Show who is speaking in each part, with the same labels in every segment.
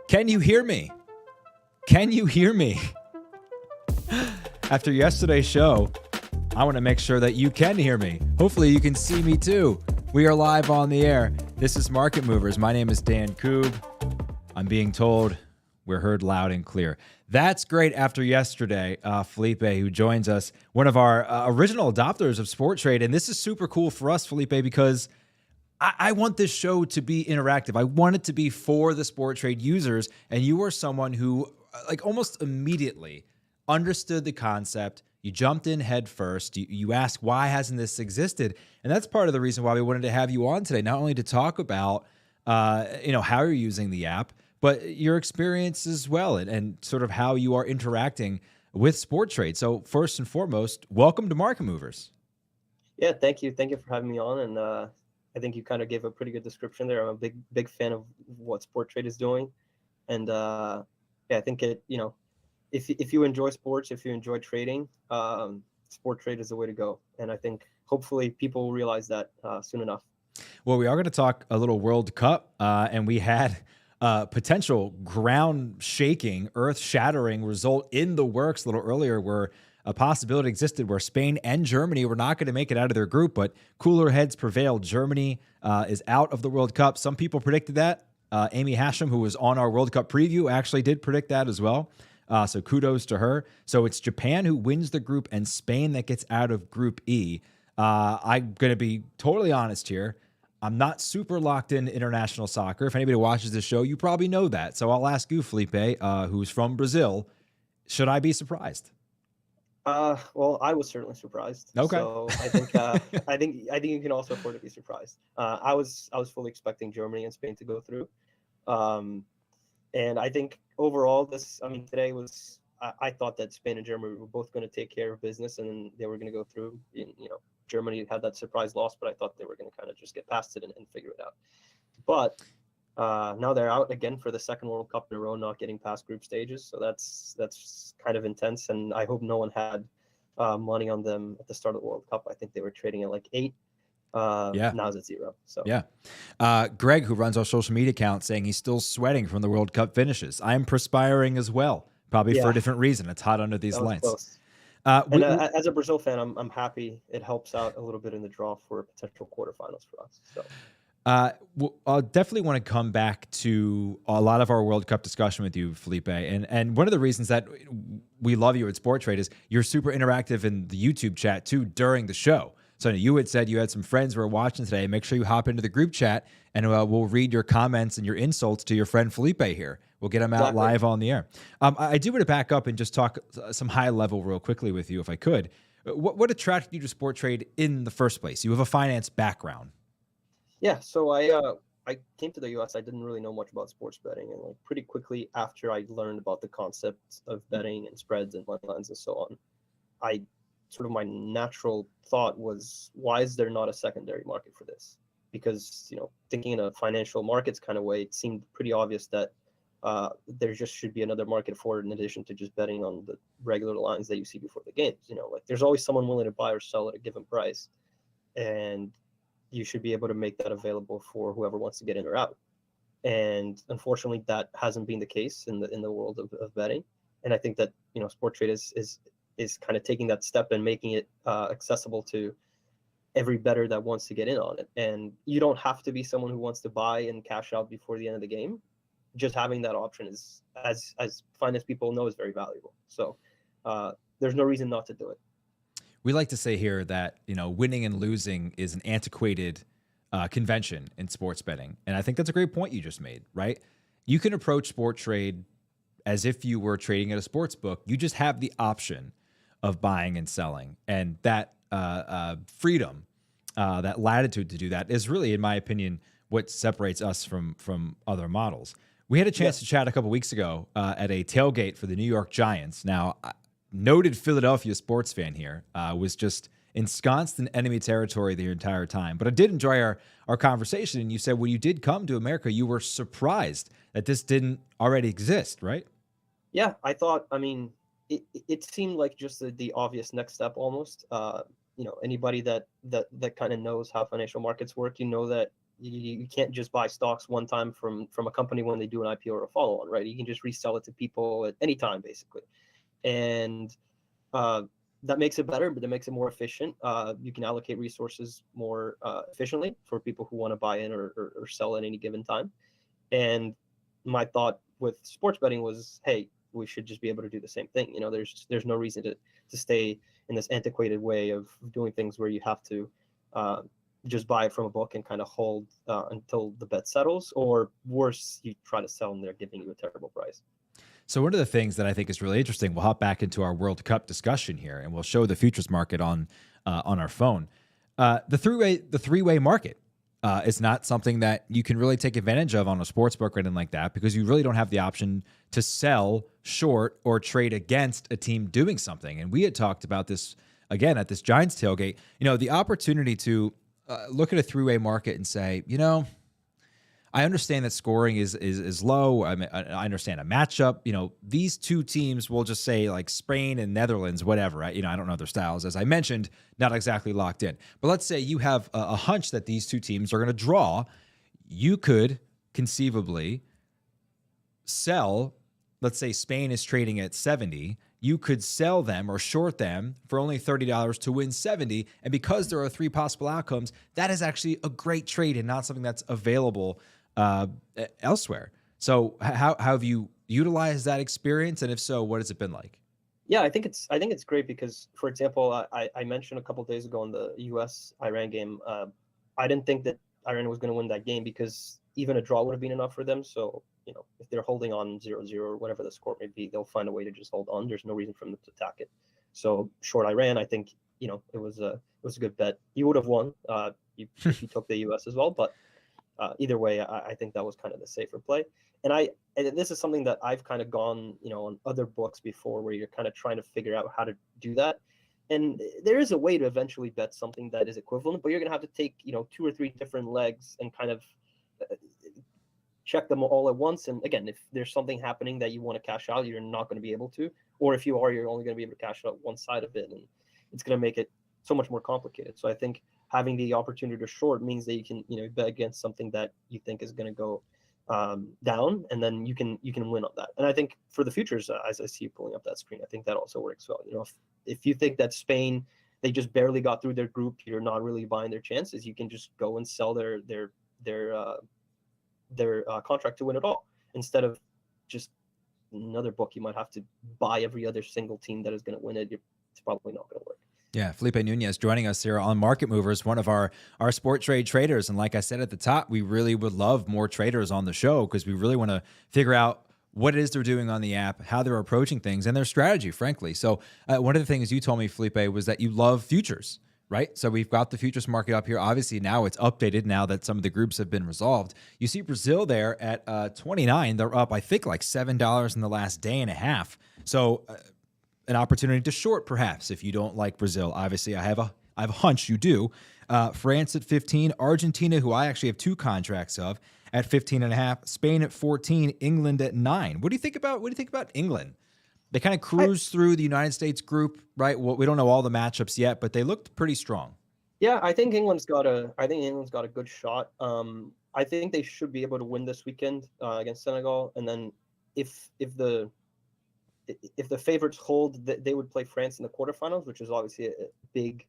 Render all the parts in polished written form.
Speaker 1: Can you hear me? Can you hear me? After yesterday's show, I want to make sure that you can hear me. Hopefully you can see me too. We are live on the air. This is Market Movers. My name is Dan Koob. I'm being told we're heard loud and clear. That's great after yesterday. Felipe, who joins us, one of our original adopters of Sport Trade. And this is super cool for us, Felipe, because I want this show to be interactive. I want it to be for the Sport Trade users. And you are someone who, like, almost immediately understood the concept. You jumped in head first. You asked, why hasn't this existed? And that's part of the reason why we wanted to have you on today, not only to talk about, how you're using the app, but your experience as well, and sort of how you are interacting with Sport Trade. So first and foremost, welcome to Market Movers.
Speaker 2: Yeah, thank you. Thank you for having me on. And I think you kind of gave a pretty good description there. I'm a big fan of what Sport Trade is doing. And yeah, I think if you enjoy sports, if you enjoy trading, Sport Trade is the way to go. And I think hopefully people will realize that soon enough.
Speaker 1: Well, we are going to talk a little World Cup, and we had potential ground-shaking, earth-shattering result in the works a little earlier, where a possibility existed where Spain and Germany were not going to make it out of their group, but cooler heads prevailed. Germany is out of the World Cup. Some people predicted that. Amy Hashem, who was on our World Cup preview, actually did predict that as well. So kudos to her. So it's Japan who wins the group and Spain that gets out of Group E. I'm going to be totally honest here. I'm not super locked into international soccer. If anybody watches this show, you probably know that. So I'll ask you, Felipe, who's from Brazil, should I be surprised?
Speaker 2: Well, I was certainly surprised.
Speaker 1: Okay.
Speaker 2: So I think you can also afford to be surprised. I was fully expecting Germany and Spain to go through, and I think overall today was. I thought that Spain and Germany were both going to take care of business and they were going to go through. Germany had that surprise loss, but I thought they were going to kind of just get past it and figure it out. But now they're out again for the second World Cup in a row, not getting past group stages. So that's kind of intense. And I hope no one had money on them at the start of the World Cup. I think they were trading at like 8.
Speaker 1: Yeah.
Speaker 2: Now it's at 0. So
Speaker 1: yeah. Greg, who runs our social media account, saying he's still sweating from the World Cup finishes. I am perspiring as well, probably for a different reason. It's hot under these lights.
Speaker 2: As a Brazil fan, I'm happy it helps out a little bit in the draw for potential quarterfinals for us. So.
Speaker 1: I'll definitely want to come back to a lot of our World Cup discussion with you, Felipe. And one of the reasons that we love you at Sport Trade is you're super interactive in the YouTube chat too during the show. So you had said you had some friends who are watching today. Make sure you hop into the group chat and we'll read your comments and your insults to your friend Felipe here. We'll get him out live on the air. I do want to back up and just talk some high level real quickly with you if I could. What attracted you to Sport Trade in the first place? You have a finance background.
Speaker 2: Yeah, so I came to the U.S. I didn't really know much about sports betting, and pretty quickly after I learned about the concept of betting and spreads and money lines and so on, my natural thought was, why is there not a secondary market for this? Because thinking in a financial markets kind of way, it seemed pretty obvious that there just should be another market for it in addition to just betting on the regular lines that you see before the games. There's always someone willing to buy or sell at a given price, and you should be able to make that available for whoever wants to get in or out. And unfortunately, that hasn't been the case in the world of betting. And I think that, you know, Sporttrade is kind of taking that step and making it accessible to every bettor that wants to get in on it. And you don't have to be someone who wants to buy and cash out before the end of the game. Just having that option is, as finance people know, is very valuable. So there's no reason not to do it.
Speaker 1: We like to say here that, you know, winning and losing is an antiquated convention in sports betting. And I think that's a great point you just made, right? You can approach Sporttrade as if you were trading at a sports book. You just have the option of buying and selling. And that freedom, that latitude to do that is really, in my opinion, what separates us from other models. We had a chance to chat a couple weeks ago at a tailgate for the New York Giants. Now, noted Philadelphia sports fan here, was just ensconced in enemy territory the entire time. But I did enjoy our conversation. And you said when you did come to America, you were surprised that this didn't already exist, right?
Speaker 2: Yeah, I thought, I mean, it seemed like just the obvious next step almost. You know, anybody that kind of knows how financial markets work, you know that you can't just buy stocks one time from a company when they do an IPO or a follow-on, right? You can just resell it to people at any time, basically. And that makes it better, but it makes it more efficient. You can allocate resources more efficiently for people who want to buy in or sell at any given time. And my thought with sports betting was, hey, we should just be able to do the same thing. You know, there's no reason to stay in this antiquated way of doing things where you have to just buy it from a book and kind of hold until the bet settles, or worse, you try to sell and they're giving you a terrible price.
Speaker 1: So one of the things that I think is really interesting, we'll hop back into our World Cup discussion here, and we'll show the futures market on our phone. The three-way market is not something that you can really take advantage of on a sports book or anything like that, because you really don't have the option to sell, short, or trade against a team doing something. And we had talked about this again at this Giants tailgate. You know, the opportunity to look at a three-way market and say, you know, I understand that scoring is low. I understand a matchup. You know, these two teams, we'll just say like Spain and Netherlands, whatever. I don't know their styles. As I mentioned, not exactly locked in. But let's say you have a hunch that these two teams are going to draw. You could conceivably sell. Let's say Spain is trading at 70. You could sell them or short them for only $30 to win 70. And because there are three possible outcomes, that is actually a great trade and not something that's available elsewhere. So how have you utilized that experience? And if so, what has it been like?
Speaker 2: Yeah, I think it's great because, for example, I mentioned a couple of days ago in the US-Iran game, I didn't think that Iran was going to win that game because even a draw would have been enough for them. So, you know, if they're holding on 0-0 or whatever the score may be, they'll find a way to just hold on. There's no reason for them to attack it. So short Iran, I think, you know, it was a good bet. You would have won if you took the US as well, but either way, I think that was kind of the safer play. And this is something that I've kind of gone, you know, on other books before, where you're kind of trying to figure out how to do that. And there is a way to eventually bet something that is equivalent, but you're going to have to take, you know, 2 or 3 different legs and kind of check them all at once. And again, if there's something happening that you want to cash out, you're not going to be able to. Or if you are, you're only going to be able to cash out one side of it, and it's going to make it so much more complicated. So I think having the opportunity to short means that you can, you know, bet against something that you think is going to go down, and then you can win on that. And I think for the futures, as I see you pulling up that screen, I think that also works well. You know, if you think that Spain, they just barely got through their group, you're not really buying their chances, you can just go and sell their contract to win it all, instead of just another book. You might have to buy every other single team that is going to win it. It's probably not going to work.
Speaker 1: Yeah, Felipe Nunez joining us here on Market Movers, one of our Sporttrade traders. And like I said at the top, we really would love more traders on the show, because we really want to figure out what it is they're doing on the app, how they're approaching things, and their strategy, frankly. So one of the things you told me, Felipe, was that you love futures, right? So we've got the futures market up here. Obviously, now it's updated now that some of the groups have been resolved. You see Brazil there at 29. They're up, I think, like $7 in the last day and a half. So an opportunity to short, perhaps, if you don't like Brazil. Obviously, I have a hunch you do. France at 15, Argentina, who I actually have 2 contracts of, at 15.5, Spain at 14, England at 9. What do you think about England? They kind of cruised through the United States group, right? Well, we don't know all the matchups yet, but they looked pretty strong.
Speaker 2: Yeah, I think England's got a good shot. I think they should be able to win this weekend against Senegal, and then if if the favorites hold, they would play France in the quarterfinals, which is obviously a big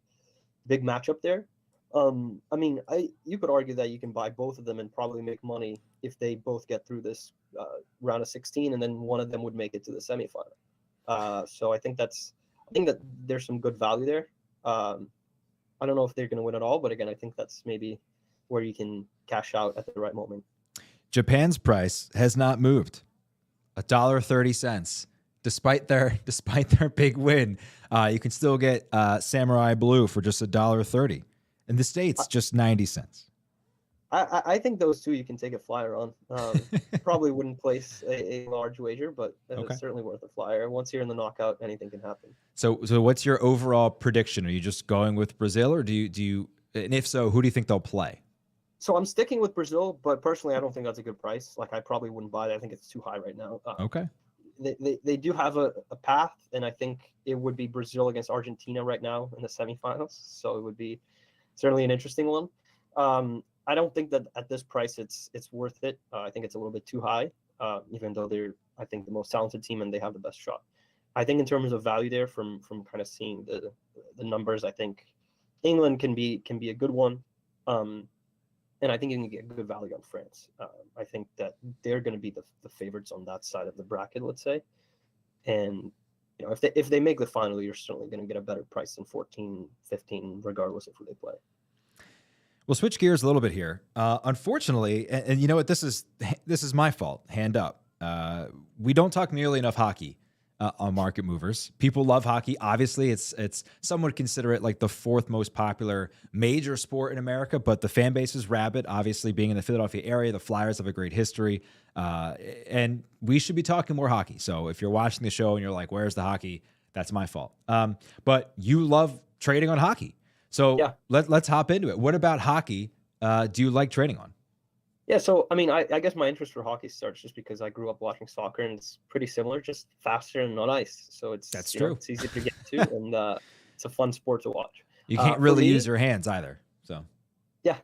Speaker 2: matchup there. I mean, I you could argue that you can buy both of them and probably make money if they both get through this round of 16, and then one of them would make it to the semifinal. So I think that there's some good value there. Um, I don't know if they're going to win at all, but again, I think that's maybe where you can cash out at the right moment.
Speaker 1: Japan's price has not moved. $1.30. Despite their big win, you can still get Samurai Blue for just $1.30. In the States, just 90 cents.
Speaker 2: I think those two you can take a flyer on. Probably wouldn't place a large wager, but
Speaker 1: Okay.
Speaker 2: it's certainly worth a flyer. Once you're in the knockout, anything can happen.
Speaker 1: So what's your overall prediction? Are you just going with Brazil, or do you and if so, who do you think they'll play?
Speaker 2: So I'm sticking with Brazil, but personally, I don't think that's a good price. Like I probably wouldn't buy that. I think it's too high right now.
Speaker 1: Okay.
Speaker 2: They do have a path, and I think it would be Brazil against Argentina right now in the semifinals. So it would be certainly an interesting one. I don't think that at this price it's worth it. I think it's a little bit too high, even though they're I think the most talented team and they have the best shot. I think in terms of value there, from kind of seeing the numbers, I think England can be a good one. Um, and I think you can get good value on France. I think that they're going to be the favorites on that side of the bracket, let's say. And you know, if they make the final, you're certainly going to get a better price than 14, 15, regardless of who they play.
Speaker 1: We'll switch gears a little bit here. Unfortunately, and you know what, this is my fault. Hand up. We don't talk nearly enough hockey on Market Movers. People love hockey. Obviously, it's some would consider it like the fourth most popular major sport in America, but the fan base is rabid. Obviously, being in the Philadelphia area, the Flyers have a great history, and we should be talking more hockey. So if you're watching the show and you're like, "Where's the hockey?" That's my fault. But you love trading on hockey. So
Speaker 2: Yeah.
Speaker 1: let's hop into it. What about hockey do you like trading on?
Speaker 2: Yeah, so I mean, I guess my interest for hockey starts just because I grew up watching soccer, and it's pretty similar, just faster and on ice. So
Speaker 1: That's
Speaker 2: you know,
Speaker 1: true.
Speaker 2: it's easy to get to, and it's a fun sport to watch.
Speaker 1: You can't
Speaker 2: For
Speaker 1: really
Speaker 2: me,
Speaker 1: use your hands either. So
Speaker 2: yeah.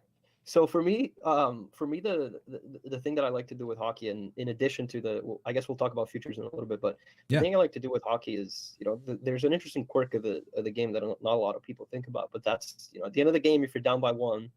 Speaker 2: So for me, the thing that I like to do with hockey, and in addition to I guess we'll talk about futures in a little bit, but the
Speaker 1: yeah,
Speaker 2: thing I like to do with hockey is, you know, there's an interesting quirk of the game that not a lot of people think about, but that's, you know, at the end of the game, if you're down by one,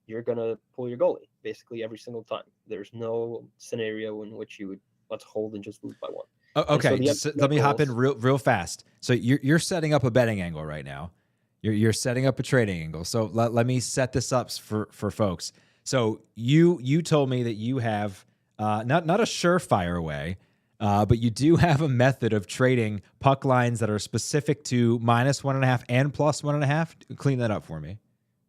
Speaker 2: you're gonna pull your goalie basically every single time. There's no scenario in which you would let's hold and just lose by one. And so
Speaker 1: Okay,
Speaker 2: the
Speaker 1: just
Speaker 2: empty
Speaker 1: let
Speaker 2: net
Speaker 1: me hop in
Speaker 2: goals,
Speaker 1: real fast. So you're setting up a betting angle right now. You're setting up a trading angle. So let me set this up for folks. So you told me that you have not a surefire way, but you do have a method of trading puck lines that are specific to -1.5 and +1.5. Clean that up for me.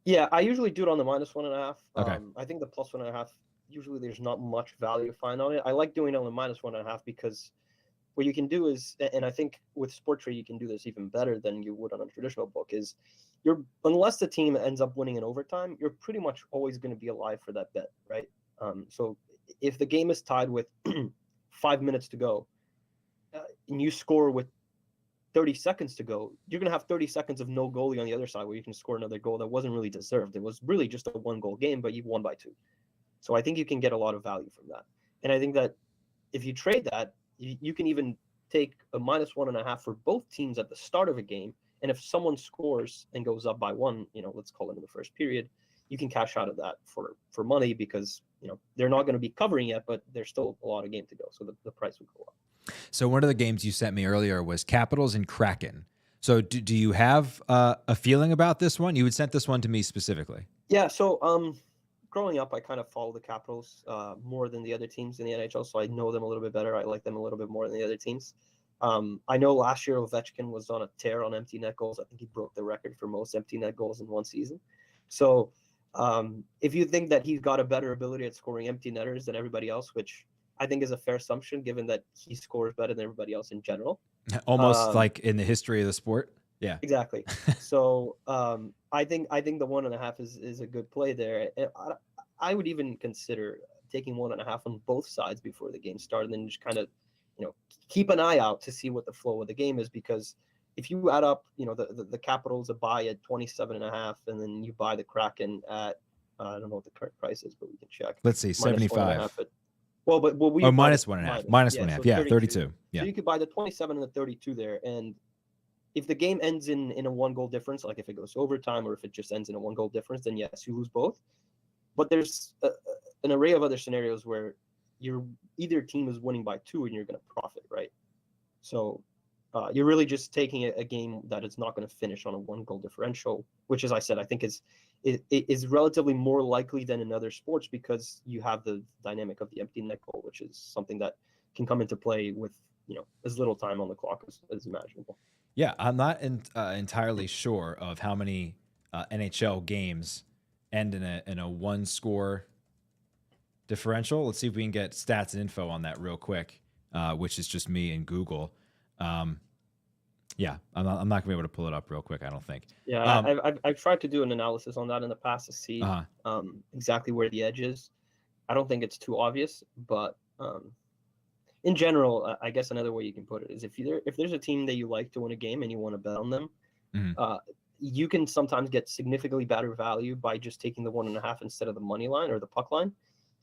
Speaker 2: yeah, I usually do it on the -1.5.
Speaker 1: Okay.
Speaker 2: I think the +1.5, usually there's not much value to find on it. I like doing it on the -1.5 because what you can do is, and I think with Sport Trade you can do this even better than you would on a traditional book, is unless the team ends up winning in overtime, you're pretty much always going to be alive for that bet, right? So if the game is tied with 5 minutes to go, and you score with 30 seconds to go, you're going to have 30 seconds of no goalie on the other side where you can score another goal that wasn't really deserved. It was really just a 1 goal game, but you won by 2. So I think you can get a lot of value from that. And I think that if you trade that, you can even take a -1.5 for both teams at the start of a game. And if someone scores and goes up by 1, you know, let's call it in the first period, you can cash out of that for money because, you know, they're not going to be covering yet, but there's still a lot of game to go. So the price would go up.
Speaker 1: So one of the games you sent me earlier was Capitals and Kraken. So do you have a feeling about this one? You had sent this one to me specifically.
Speaker 2: Yeah. So growing up, I kind of follow the Capitals more than the other teams in the NHL, so I know them a little bit better. I like them a little bit more than the other teams. I know last year Ovechkin was on a tear on empty net goals. I think he broke the record for most empty net goals in one season. So if you think that he's got a better ability at scoring empty netters than everybody else, which I think is a fair assumption given that he scores better than everybody else in general.
Speaker 1: Almost
Speaker 2: Um,
Speaker 1: like in the history of the sport. Yeah.
Speaker 2: exactly. So I think the 1.5 is a good play there. And I would even consider taking 1.5 on both sides before the game started, and then just kind of, you know, keep an eye out to see what the flow of the game is, because if you add up, the Capitals a buy at 27.5, and then you buy the Kraken at I don't know what the current price is, but we can check.
Speaker 1: Let's see, 75.
Speaker 2: Well, we
Speaker 1: minus 1.5. Minus 1.5. Yeah, 32. Yeah.
Speaker 2: So you could buy the 27 and the 32 there, and if the game ends in a 1-goal difference, like if it goes to overtime or if it just ends in a 1-goal difference, then yes, you lose both. But there's an array of other scenarios where either team is winning by 2 and you're going to profit, right? So you're really just taking a game that is not going to finish on a 1-goal differential, which, as I said, I think is relatively more likely than in other sports because you have the dynamic of the empty net goal, which is something that can come into play with as little time on the clock as imaginable.
Speaker 1: Yeah, I'm not entirely sure of how many NHL games end in a 1-score differential. Let's see if we can get stats and info on that real quick, which is just me and Google. Yeah, I'm not gonna be able to pull it up real quick, I don't think.
Speaker 2: Yeah, I've tried to do an analysis on that in the past to see exactly where the edge is. I don't think it's too obvious, but in general, I guess another way you can put it is if there's a team that you like to win a game and you want to bet on them, you can sometimes get significantly better value by just taking the 1.5 instead of the money line or the puck line,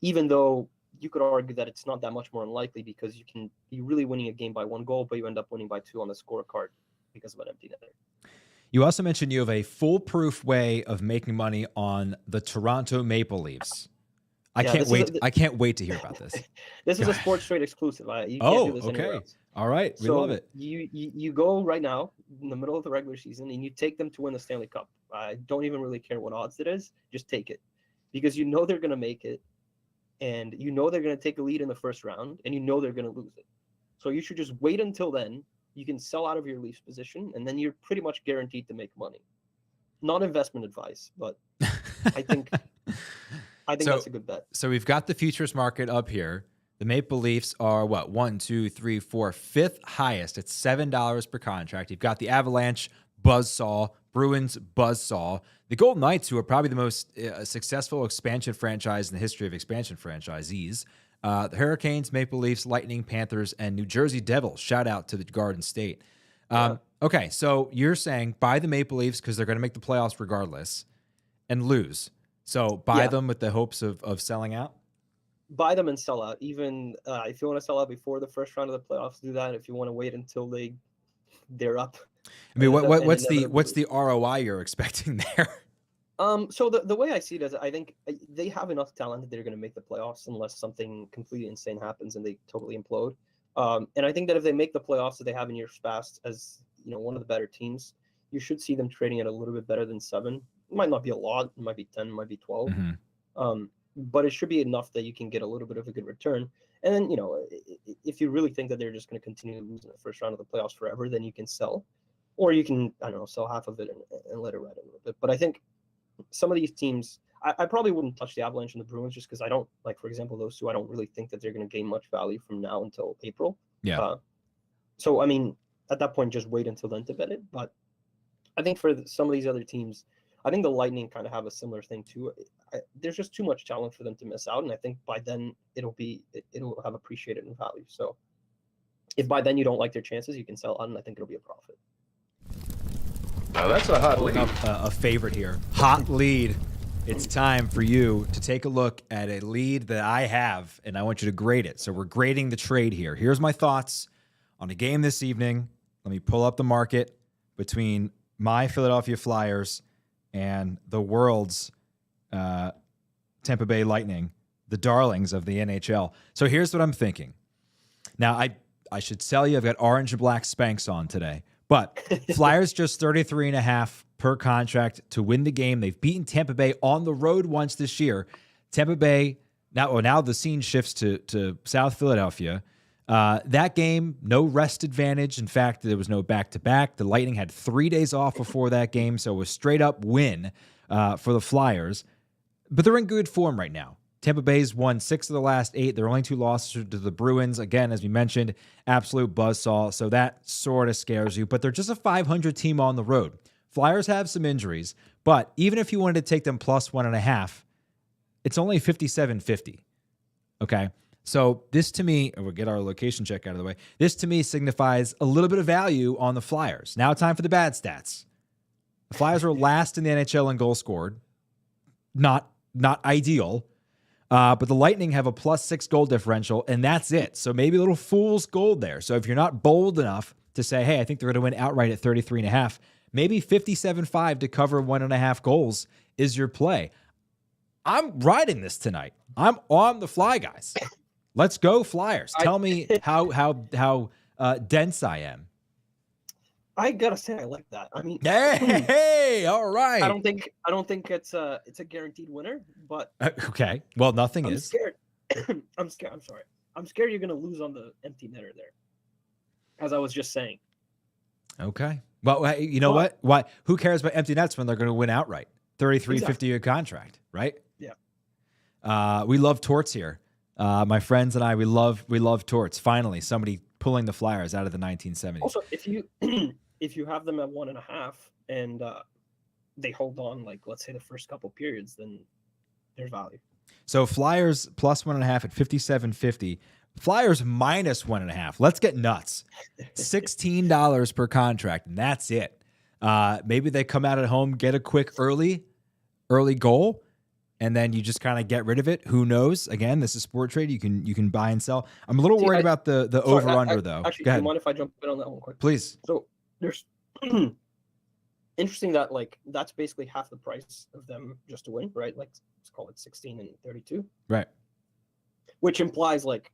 Speaker 2: even though you could argue that it's not that much more unlikely because you can be really winning a game by 1 goal, but you end up winning by 2 on the scorecard because of an empty netter.
Speaker 1: You also mentioned you have a foolproof way of making money on the Toronto Maple Leafs. I can't wait to hear about this.
Speaker 2: This is a Sports Trade exclusive. You can't do this anywhere else.
Speaker 1: All right. We love it.
Speaker 2: You go right now in the middle of the regular season and you take them to win the Stanley Cup. I don't even really care what odds it is. Just take it because you know they're going to make it and you know they're going to take a lead in the first round and you know they're going to lose it. So you should just wait until then. You can sell out of your Leafs position and then you're pretty much guaranteed to make money. Not investment advice, but I think that's a good bet.
Speaker 1: So we've got the futures market up here. The Maple Leafs are what? 1, 2, 3, 4, fifth highest. It's $7 per contract. You've got the Avalanche, buzzsaw, Bruins, buzzsaw. The Golden Knights, who are probably the most successful expansion franchise in the history of expansion franchisees. The Hurricanes, Maple Leafs, Lightning, Panthers, and New Jersey Devils. Shout out to the Garden State. Okay, so you're saying buy the Maple Leafs because they're going to make the playoffs regardless and lose. So buy them with the hopes of selling out?
Speaker 2: Buy them and sell out. Even if you want to sell out before the first round of the playoffs, do that. If you want to wait until they're up.
Speaker 1: I mean, what's the ROI you're expecting there?
Speaker 2: So the way I see it is I think they have enough talent that they're going to make the playoffs unless something completely insane happens and they totally implode. And I think that if they make the playoffs that they have in years past as one of the better teams, you should see them trading at a little bit better than 7. It might not be a lot. It might be 10, it might be 12. But it should be enough that you can get a little bit of a good return. And then, if you really think that they're just going to continue to lose in the first round of the playoffs forever, then you can sell. Or you can, sell half of it and let it ride a little bit. But I think some of these teams, I probably wouldn't touch the Avalanche and the Bruins just because I don't, like, for example, those two, I don't really think that they're going to gain much value from now until April.
Speaker 1: Yeah.
Speaker 2: So, I mean, at that point, just wait until then to bet it. But I think for some of these other teams, I think the Lightning kind of have a similar thing too. There's just too much talent for them to miss out, and I think by then it'll have appreciated in value. So if by then you don't like their chances, you can sell out, and I think it'll be a profit.
Speaker 3: Now that's a hot lead.
Speaker 1: A favorite here, hot lead. It's time for you to take a look at a lead that I have, and I want you to grade it. So we're grading the trade here. Here's my thoughts on a game this evening. Let me pull up the market between my Philadelphia Flyers and the world's Tampa Bay Lightning, the darlings of the NHL. So here's what I'm thinking. Now, I should tell you I've got orange and black Spanx on today, but Flyers just 33.5 per contract to win the game. They've beaten Tampa Bay on the road once this year. Tampa Bay, now the scene shifts to South Philadelphia. That game, no rest advantage. In fact, there was no back-to-back. The Lightning had 3 days off before that game, so it was straight-up win for the Flyers. But they're in good form right now. Tampa Bay's won 6 of the last 8. Their only 2 losses to the Bruins. Again, as we mentioned, absolute buzzsaw, so that sort of scares you. But they're just a 500 team on the road. Flyers have some injuries, but even if you wanted to take them plus 1.5, it's only 57.50. Okay? So this to me, we'll get our location check out of the way. This to me signifies a little bit of value on the Flyers. Now time for the bad stats. The Flyers are last in the NHL in goals scored. Not ideal. But the Lightning have a +6 goal differential, and that's it. So maybe a little fool's gold there. So if you're not bold enough to say, hey, I think they're going to win outright at 33.5, maybe 57.5 to cover 1.5 goals is your play. I'm riding this tonight. I'm on the fly, guys. Let's go Flyers. Tell me how dense I am.
Speaker 2: I gotta say, I like that. I mean,
Speaker 1: hey, all right.
Speaker 2: I don't think it's a guaranteed winner, but
Speaker 1: okay. Well, nothing
Speaker 2: I'm
Speaker 1: is.
Speaker 2: scared. I'm scared. I'm sorry. I'm scared you're gonna lose on the empty netter there, as I was just saying.
Speaker 1: Okay. Well, you know what? Why? Who cares about empty nets when they're going to win outright? 50-year contract, right?
Speaker 2: Yeah.
Speaker 1: We love torts here. My friends and I, we love torts. Finally, somebody pulling the Flyers out of the 1970s.
Speaker 2: Also, if you have them at 1.5 and they hold on, like let's say the first couple periods, then there's value.
Speaker 1: So Flyers +1.5 at 57.50. Flyers -1.5. Let's get nuts. $16 per contract, and that's it. Maybe they come out at home, get a quick early goal, and then you just kind of get rid of it. Who knows? Again, this is sport trade. You can buy and sell. I'm a little worried about the over under though.
Speaker 2: Actually,
Speaker 1: go ahead.
Speaker 2: Do you mind if I jump in on that one quick?
Speaker 1: Please.
Speaker 2: So there's interesting that like that's basically half the price of them just to win, right? Like let's call it 16 and 32.
Speaker 1: Right.
Speaker 2: Which implies like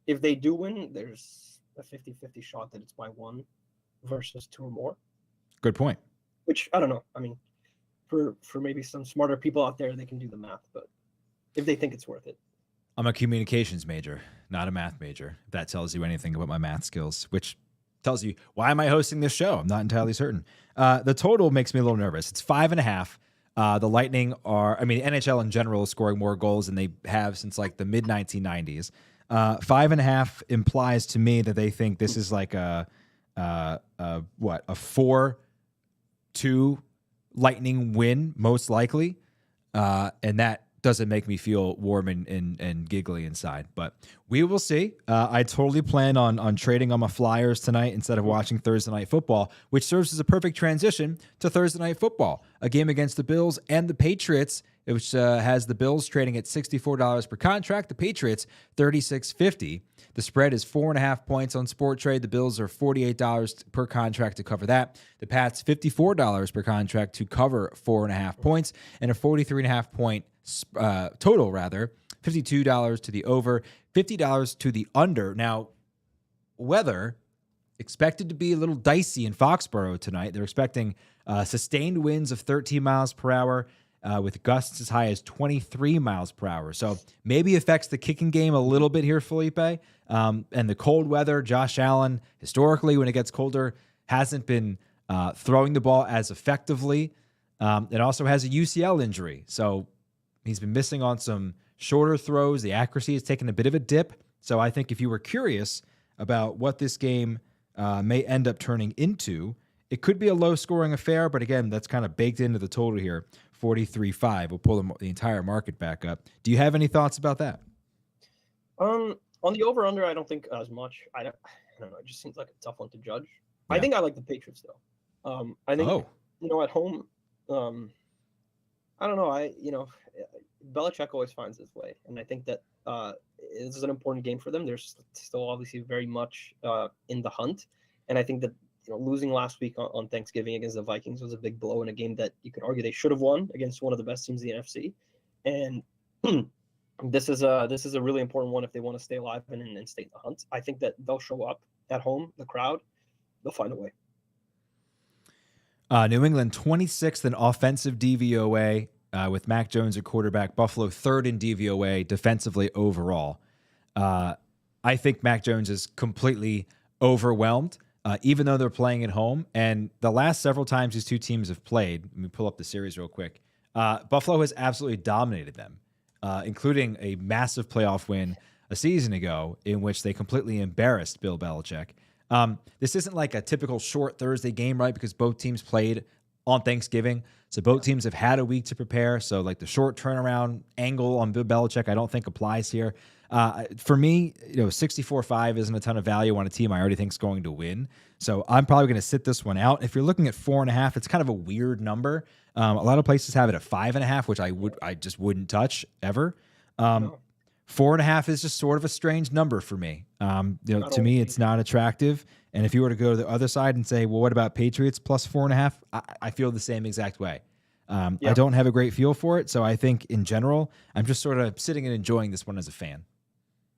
Speaker 2: if they do win, there's a 50-50 shot that it's by 1 versus 2 or more.
Speaker 1: Good point.
Speaker 2: Which I don't know. I mean, for maybe some smarter people out there, they can do the math, but if they think it's worth it.
Speaker 1: I'm a communications major, not a math major. If that tells you anything about my math skills, which tells you why am I hosting this show? I'm not entirely certain. The total makes me a little nervous. It's 5.5. The Lightning NHL in general is scoring more goals than they have since like the mid 1990s. 5.5 implies to me that they think this is like a 4-2 Lightning win, most likely. And that doesn't make me feel warm and giggly inside, but we will see. I totally plan on trading on my Flyers tonight instead of watching Thursday Night Football, which serves as a perfect transition to Thursday Night Football, a game against the Bills and the Patriots, which has the Bills trading at $64 per contract, the Patriots $36.50. The spread is 4.5 points on Sport Trade. The Bills are $48 per contract to cover that. The Pats $54 per contract to cover 4.5 points, and a 43.5 point total, rather. $52 to the over, $50 to the under. Now, weather expected to be a little dicey in Foxborough tonight. They're expecting sustained winds of 13 miles per hour with gusts as high as 23 miles per hour. So maybe affects the kicking game a little bit here, Felipe. And the cold weather, Josh Allen, historically, when it gets colder, hasn't been throwing the ball as effectively. It also has a UCL injury. So he's been missing on some shorter throws. The accuracy has taken a bit of a dip. So I think if you were curious about what this game may end up turning into, it could be a low-scoring affair. But again, that's kind of baked into the total here, 43.5. We'll pull the entire market back up. Do you have any thoughts about that?
Speaker 2: On the over-under, I don't think as much. I don't know. It just seems like a tough one to judge.
Speaker 1: Yeah.
Speaker 2: I think I like the Patriots, though. I think, at home, I don't know. Belichick always finds his way. And I think that this is an important game for them. They're still obviously very much in the hunt. And I think that losing last week on Thanksgiving against the Vikings was a big blow in a game that you could argue they should have won against one of the best teams in the NFC. And this is a really important one if they want to stay alive and stay in the hunt. I think that they'll show up at home, the crowd, they'll find a way.
Speaker 1: New England 26th in offensive DVOA with Mac Jones at quarterback. Buffalo 3rd in DVOA defensively overall. I think Mac Jones is completely overwhelmed, even though they're playing at home. And the last several times these two teams have played, let me pull up the series real quick. Buffalo has absolutely dominated them, including a massive playoff win a season ago in which they completely embarrassed Bill Belichick. This isn't like a typical short Thursday game, right? Because both teams played on Thanksgiving. So both teams have had a week to prepare. So like the short turnaround angle on Bill Belichick, I don't think applies here. For me, 64.5 isn't a ton of value on a team I already think is going to win. So I'm probably going to sit this one out. If you're looking at 4.5, it's kind of a weird number. A lot of places have it at 5.5, which I just wouldn't touch ever. 4.5 is just sort of a strange number for me. To me, it's not attractive. And if you were to go to the other side and say, well, what about Patriots plus 4.5? I feel the same exact way. I don't have a great feel for it. So I think in general, I'm just sort of sitting and enjoying this one as a fan.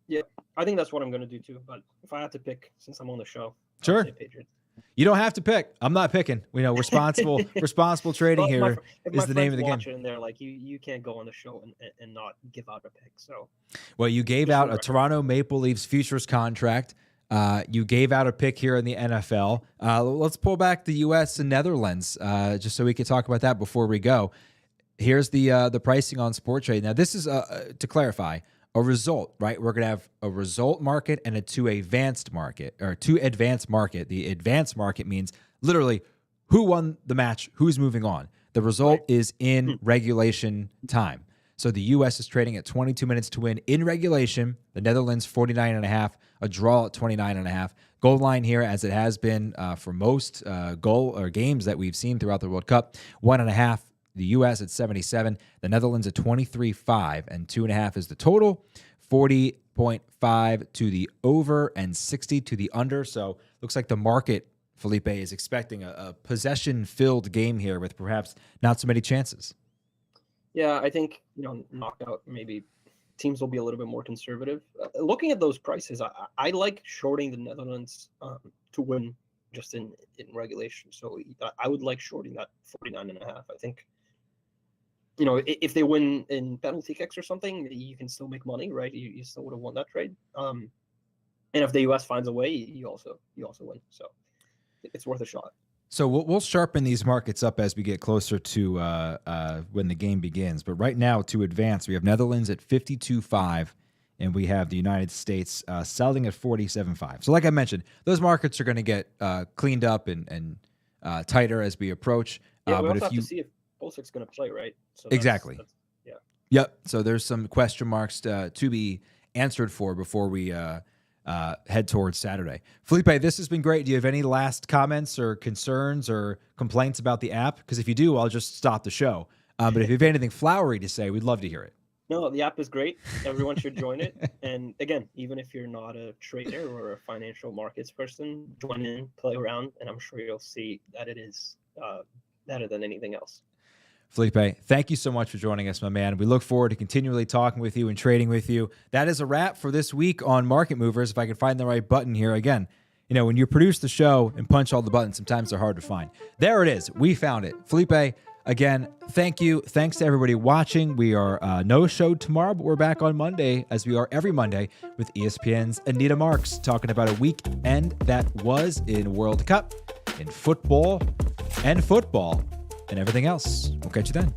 Speaker 2: Yeah, I think that's what I'm going to do too. But if I had to pick, since I'm on the show,
Speaker 1: sure.
Speaker 2: I'll say Patriots.
Speaker 1: You don't have to pick. I'm not picking. Responsible trading here is the name of the game.
Speaker 2: And they're like, you can't go on the show and not give out a pick. So,
Speaker 1: well, you gave out a Toronto Maple Leafs futures contract. You gave out a pick here in the NFL. Let's pull back the U.S. and Netherlands just so we can talk about that before we go. Here's the pricing on Sporttrade. Now, this is to clarify. A result, right? We're going to have a result market and a two advanced market. The advanced market means literally who won the match, who's moving on. The result is in regulation time. So the U.S. is trading at 22 minutes to win in regulation. The Netherlands 49.5, a draw at 29.5. Goal line here, as it has been for most games that we've seen throughout the World Cup, 1.5. The U.S. at 77, the Netherlands at 23.5, and 2.5 is the total. 40.5 to the over and 60 to the under. So looks like the market, Felipe, is expecting a possession-filled game here with perhaps not so many chances.
Speaker 2: Yeah, I think knockout maybe teams will be a little bit more conservative. Looking at those prices, I like shorting the Netherlands to win just in regulation. So I would like shorting that 49.5. I think. If they win in penalty kicks or something, you can still make money, right? You still would have won that trade. And if the U.S. finds a way, you also win. So it's worth a shot.
Speaker 1: So we'll sharpen these markets up as we get closer to when the game begins. But right now, to advance, we have Netherlands at 52.5, and we have the United States selling at 47.5. So like I mentioned, those markets are going to get cleaned up and tighter as we approach.
Speaker 2: Yeah, we also have to see if Pulisic going to play, right? So
Speaker 1: exactly. Yep. So there's some question marks to be answered for before we head towards Saturday. Felipe, this has been great. Do you have any last comments or concerns or complaints about the app? Because if you do, I'll just stop the show. But if you have anything flowery to say, we'd love to hear it.
Speaker 2: No, the app is great. Everyone should join it. And again, even if you're not a trader or a financial markets person, join in, play around, and I'm sure you'll see that it is better than anything else.
Speaker 1: Felipe, thank you so much for joining us, my man. We look forward to continually talking with you and trading with you. That is a wrap for this week on Market Movers. If I can find the right button here again. When you produce the show and punch all the buttons, sometimes they're hard to find. There it is. We found it. Felipe, again, thank you. Thanks to everybody watching. We are no show tomorrow, but we're back on Monday, as we are every Monday, with ESPN's Anita Marks, talking about a weekend that was in World Cup, in football, and everything else. We'll catch you then.